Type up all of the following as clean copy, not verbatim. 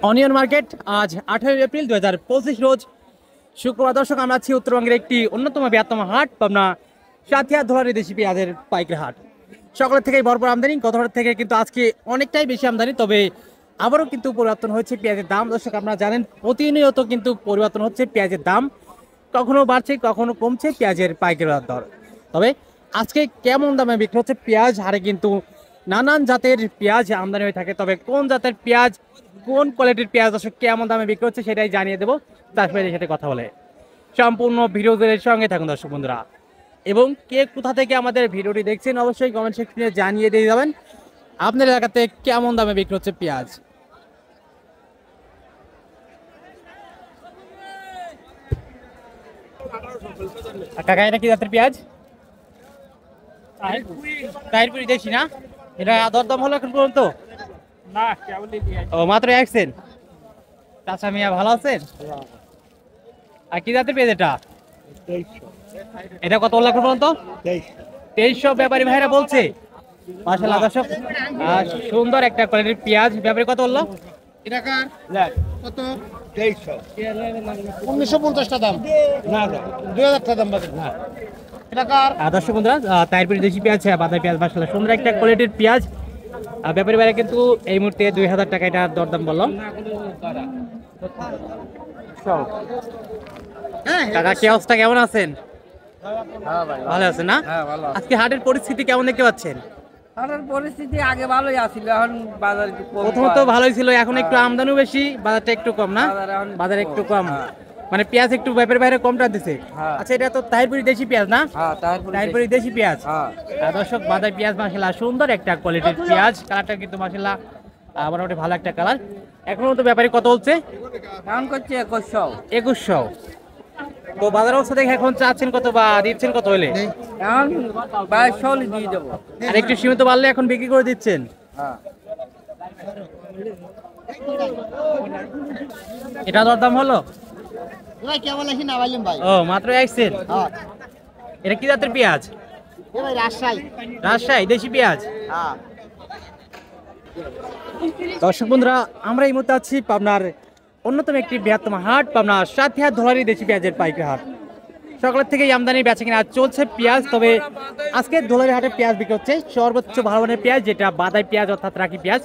Onion market আজ 18 April 2025 রোজ শুক্রবার। দর্শক, আমরা আছি উত্তরবঙ্গের একটি অন্যতম বৃহত্তম হাট, পাবনা সাথিয়া ধোলারি দেশি পেঁয়াজের পাইকারি হাট। সকালের থেকেই ভরপুর আমদানি, গত হাট থেকে কিন্তু আজকে অনেকটাই বেশি আমদানি, তবে আবারও কিন্তু পরিবর্তন হয়েছে পেঁয়াজের দাম। দর্শক, আপনারা জানেন প্রতিনিয়ত কিন্তু পরিবর্তন হচ্ছে পেঁয়াজের দাম, কখনো বাড়ছে কখনো কমছে পেঁয়াজের পাইকারি দর। তবে আজকে কেমন দামে বিক্রি হচ্ছে পেঁয়াজ, হারে কিন্তু নানান জাতের পেঁয়াজ আমদানি হয়ে থাকে। তবে কোন জাতের পেঁয়াজ, কোন কোয়ালিটির পেঁয়াজ দর্শক কেমন দামে বিক্রি হচ্ছে সেটাই জানিয়ে দেবো চাষবাসের সাথে কথা বলে। সম্পূর্ণ ভিডিওদের সঙ্গে থাকুন দর্শক বন্ধুরা, এবং কে কোথা থেকে আমাদের ভিডিওটি দেখছেন অবশ্যই কমেন্ট সেকশনে জানিয়ে দিয়ে যাবেন আপনার এলাকাতে কেমন দামে বিক্রি হচ্ছে পেঁয়াজ। কাকা, এটা কি জাতের পেঁয়াজ? তাহিরপুরি দেশি না? এটা দরদাম হলো এখন পর্যন্ত? ও, মাত্র আসছেন? চাচা মিয়া ভালো আছেন? আর কি জাতের পেঁয়াজ এটা? এটা কত লাখ পর্যন্ত? 2300 ব্যাপারী ভাইরা বলছে। মাশাআল্লাহ দর্শক, সুন্দর একটা কোয়ালিটির পেঁয়াজ। ব্যাপারী কত বললো? কত? 1950 দাম, না 2000 দাম বাকি। দর্শক বন্ধুরা, তাহিরপুরি দেশি পেঁয়াজ, বাদাই পেঁয়াজ, মাশাআল্লাহ সুন্দর একটা কোয়ালিটির পেঁয়াজ। ব্যাপারী ভাইরা কিন্তু এই মুহূর্তে 2000 টাকা এটা দরদাম বললাম। কাকা, কি অবস্থা, কেমন আছেন? ভালো আছেন না? আজকে হাটের পরিস্থিতি কেমন দেখতে পাচ্ছেন? হাটের পরিস্থিতি আগে ভালোই আছিল, এখন বাজার একটু কম। প্রথমত ভালোই ছিল, এখন একটু আমদানিও বেশি, বাজারটা একটু কম না? বাজার একটু কম, মানে পেঁয়াজ একটু ব্যাপারের বাইরে কমটা দিছে। আচ্ছা, এটা তো তাহিরপুরি দেশি পেঁয়াজ না? তাহিরপুরি দেশি পেঁয়াজ। দর্শক, বাদাই পেঁয়াজ মাশাআল্লাহ সুন্দর একটা কোয়ালিটির পেঁয়াজ। কালারটা কিন্তু মাশাআল্লাহ মোটামুটি ভালো একটা কালার। এখন তো ব্যাপারী কত বলছে? এখন করছে 2100। তো বাজার অবস্থা দেখে এখন চাচ্ছেন কত বা দিচ্ছেন কত হলে? এখন 2200 দিয়ে দেবো। আর একটু সীমিত বাড়লে এখন বিক্রি করে দিচ্ছেন? এটা দরদাম হলো? ও, মাত্র আসছেন? এটা কি জাতের পেঁয়াজ? রাজশাহী দেশি পেঁয়াজ। দর্শক বন্ধুরা, আমরা এই মুহূর্তে আছি পাবনার অন্যতম একটি বৃহত্তম হাট, পাবনা সাথিয়া ধোলারি দেশি পেঁয়াজের পাইকারি হাট। সকালের থেকেই আমদানি বেচা কিনা চলছে পেঁয়াজ। তবে আজকে ধোলারি হাটে পেঁয়াজ বিক্রি হচ্ছে সর্বোচ্চ ভালো মানের পেঁয়াজ, যেটা বাদাই পেঁয়াজ অর্থাৎ রাখি পেঁয়াজ।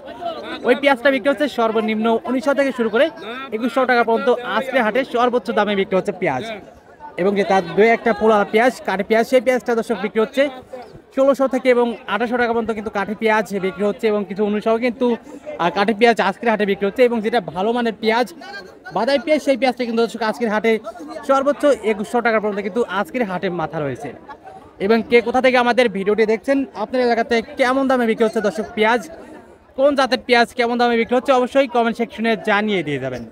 ওই পেঁয়াজটা বিক্রি হচ্ছে সর্বনিম্ন 1900 থেকে শুরু করে 2100 টাকা পর্যন্ত। আজকে হাটে সর্বোচ্চ দামে বিক্রি হচ্ছে পেঁয়াজ, এবং যে তার দুই একটা পোলা পেঁয়াজ, কাঠি পেঁয়াজ, সেই পেঁয়াজটা দর্শক বিক্রি হচ্ছে 1600 থেকে এবং 1800 টাকা পর্যন্ত কিন্তু কাঠি পেঁয়াজ বিক্রি হচ্ছে, এবং কিছু 1900 কিন্তু কাঠি পেঁয়াজ আজকের হাটে বিক্রি হচ্ছে। এবং যেটা ভালো মানের পেঁয়াজ বাদাই পেঁয়াজ, সেই পেঁয়াজটা কিন্তু দর্শক আজকের হাটে সর্বোচ্চ 2100 টাকা পর্যন্ত কিন্তু আজকের হাটে মাথা রয়েছে। এবং কে কোথা থেকে আমাদের ভিডিওটি দেখছেন, আপনার এলাকাতে কেমন দামে বিক্রি হচ্ছে দর্শক পেঁয়াজ, কোন জাতের পেঁয়াজ কেমন দামে বিক্রি হচ্ছে অবশ্যই কমেন্ট সেকশনে জানিয়ে দিয়ে যাবেন।